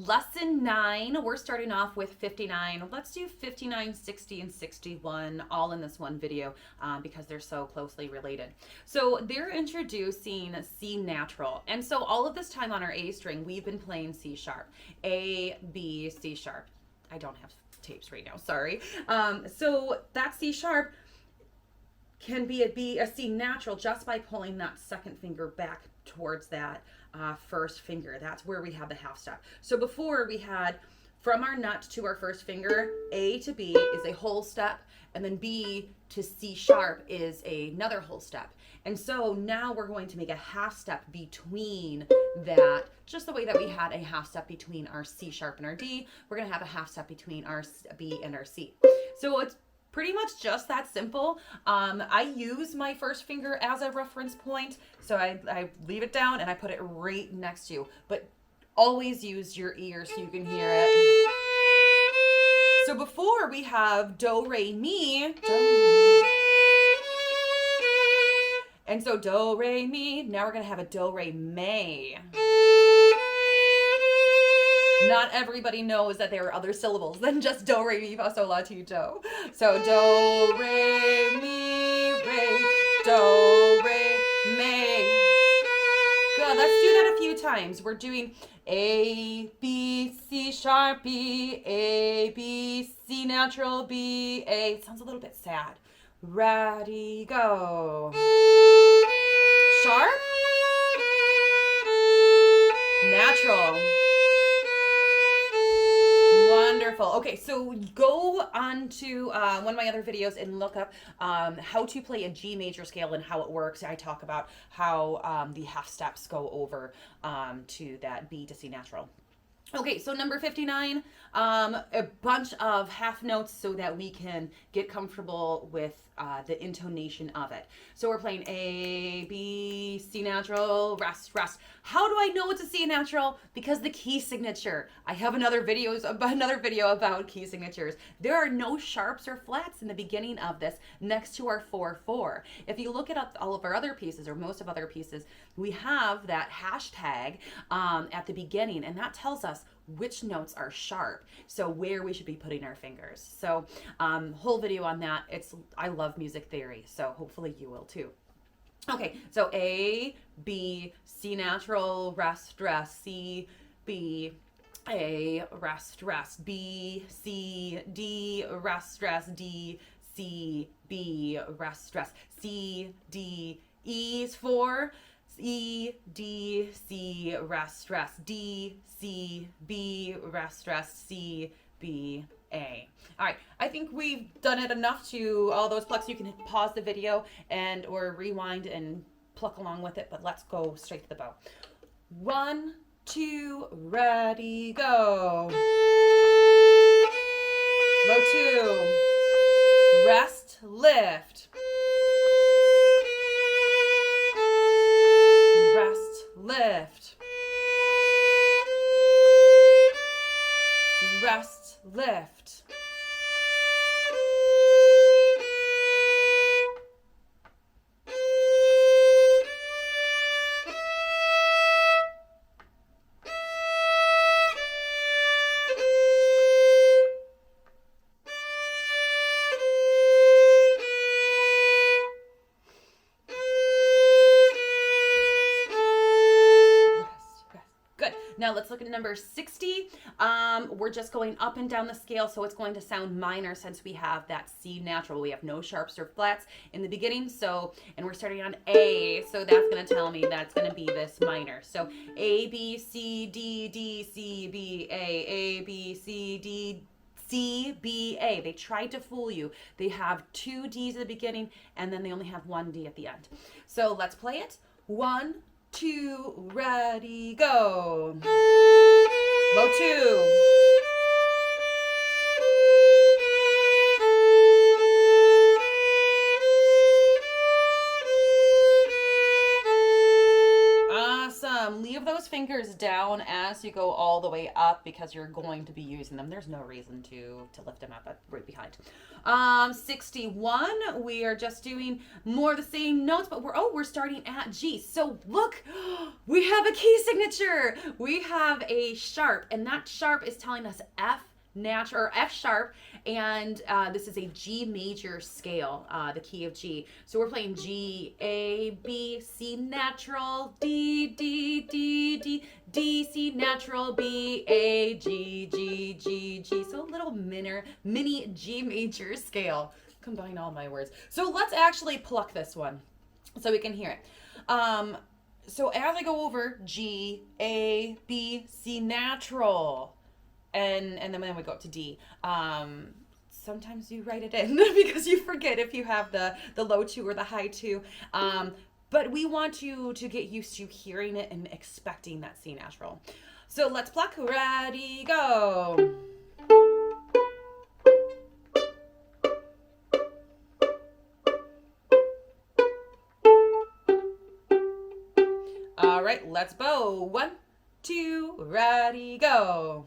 Lesson 9, we're starting off with 59. Let's do 59, 60, and 61 all in this one video because they're so closely related. So they're introducing C natural. And so all of this time on our A string, we've been playing C sharp. A, B, C sharp. I don't have tapes right now, sorry. So that C sharp can be a C natural just by pulling that second finger back towards that first finger. That's where we have the half step. So before we had from our nut to our first finger, A to B is a whole step, and then B to C sharp is another whole step. And so now we're going to make a half step between that, just the way that we had a half step between our C sharp and our D, we're going to have a half step between our B and our C. So it's pretty much just that simple. I use my first finger as a reference point, so I leave it down and I put it right next to you. But always use your ear so you can hear it. So before we have do, re, mi, do. And so do, re, mi. Now we're going to have a do, re, me. Not everybody knows that there are other syllables than just do, re, mi, fa, sol, la, ti, do. So do, re, mi, re, do, re, me. Good, let's do that a few times. We're doing A, B, C sharp, B, A, B, C natural, B, A. It sounds a little bit sad. Ready, go. Sharp. Natural. Wonderful. Okay, so go on to one of my other videos and look up how to play a G major scale and how it works. I talk about how the half steps go over to that B to C natural. Okay, so number 59, a bunch of half notes so that we can get comfortable with the intonation of it. So we're playing A, B, C natural, rest, rest. How do I know it's a C natural? Because the key signature. I have another video about key signatures. There are no sharps or flats in the beginning of this next to our 4/4. If you look at all of our other pieces, or most of other pieces, we have that hashtag at the beginning, and that tells us which notes are sharp, so where we should be putting our fingers. So whole video on that. I love music theory, so hopefully you will too. Okay, so A, B, C natural, rest, rest, C, B, A, rest, rest, B, C, D, rest, rest, D, C, B, rest, rest, C, D, E's for E, D, C, rest, rest, D, C, B, rest, rest, C, B, A. All right, I think we've done it enough to all those plucks. You can pause the video and or rewind and pluck along with it, but let's go straight to the bow. 1, 2, ready, go. Low 2, rest, lift. Rest, lift. Rest, lift. Now let's look at number 60. We're just going up and down the scale, so it's going to sound minor since we have that C natural. We have no sharps or flats in the beginning, and we're starting on A, so that's going to tell me that's going to be this minor. So A, B, C, D, D, C, B, A, B, C, D, C, B, A. They tried to fool you. They have 2 D's at the beginning, and then they only have 1 D at the end. So let's play it. 1, 2, ready, go. Low 2. Awesome. Leave those fingers down as you go all the way up because you're going to be using them. There's no reason to lift them up right behind. 61, we are just doing more of the same notes, but we're starting at G. So look, we have a key signature. We have a sharp, and that sharp is telling us F natural or F sharp, and this is a G major scale, the key of G. So we're playing G, A, B, C natural, D, D, D, D, D, C natural, B, A, G, G, G, G. So a little mini G major scale. Combine all my words. So let's actually pluck this one so we can hear it. So as I go over G, A, B, C natural, and then we go up to D. Sometimes you write it in because you forget if you have the low 2 or the high 2. But we want you to get used to hearing it and expecting that C natural. So let's pluck. Ready, go. All right, let's bow. 1, 2, ready, go.